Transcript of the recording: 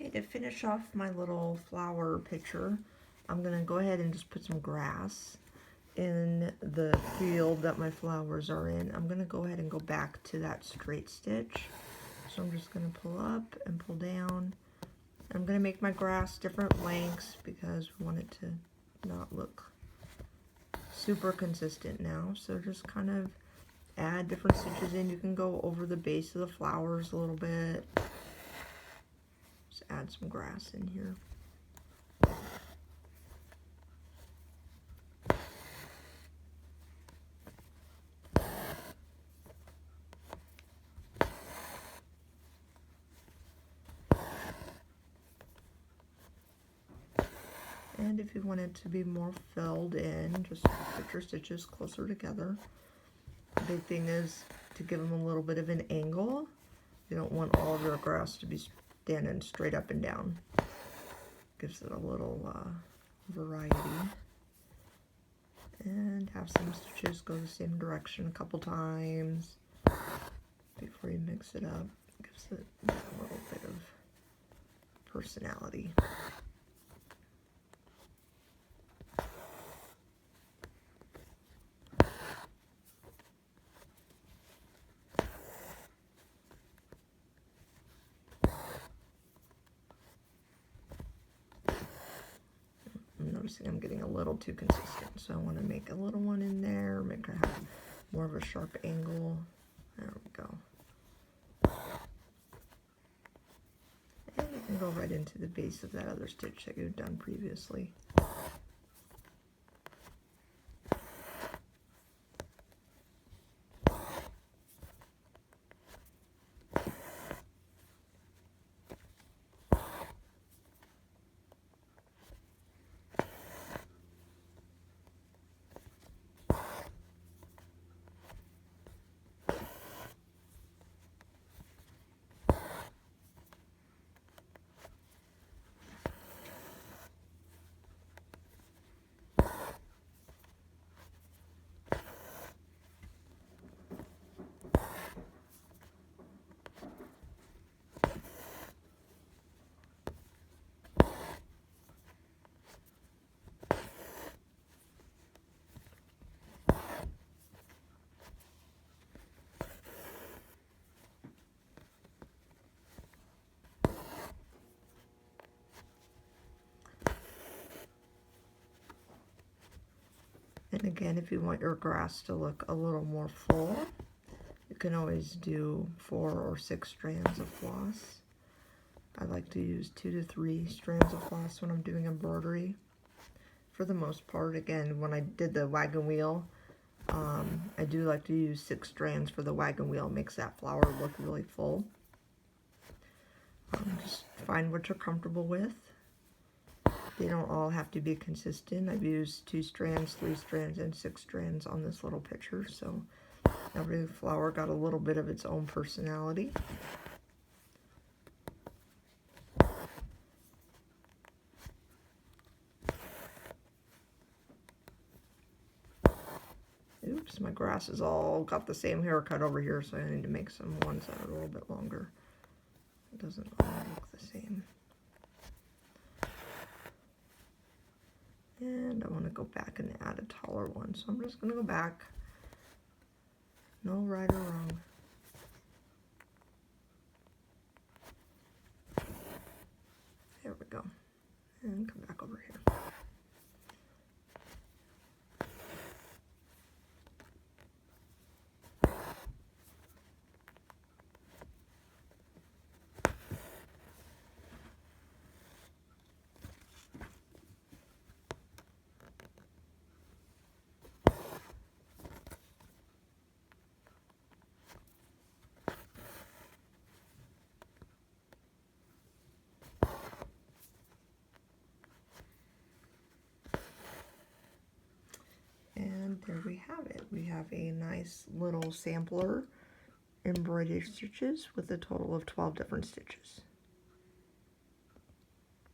Okay, to finish off my little flower picture, I'm going to go ahead and just put some grass in the field that my flowers are in. I'm going to go ahead and go back to that straight stitch. So I'm just going to pull up and pull down. I'm going to make my grass different lengths because we want it to not look super consistent now. So just kind of add different stitches in. You can go over the base of the flowers a little bit. Just add some grass in here. And if you want it to be more filled in, just put your stitches closer together. The big thing is to give them a little bit of an angle. You don't want all of your grass to be standing straight up and down. Gives it a little variety. And have some stitches go the same direction a couple times before you mix it up. Gives it a little bit of personality. I'm noticing I'm getting a little too consistent, so I want to make a little one in there, make it have more of a sharp angle. There we go. And you can go right into the base of that other stitch that you've done previously. And again, if you want your grass to look a little more full, you can always do 4 or 6 strands of floss. I like to use 2 to 3 strands of floss when I'm doing embroidery. For the most part, again, when I did the wagon wheel, I do like to use 6 strands for the wagon wheel. It makes that flower look really full. Just find what you're comfortable with. They don't all have to be consistent. I've used 2 strands, 3 strands, and 6 strands on this little picture, so every flower got a little bit of its own personality. Oops, my grass is all got the same haircut over here, so I need to make some ones that are a little bit longer. It doesn't all look the same. And I want to go back and add a taller one, so I'm just going to go back. No right or wrong. There we go. And come back over here. And there we have it. We have a nice little sampler embroidery stitches with a total of 12 different stitches.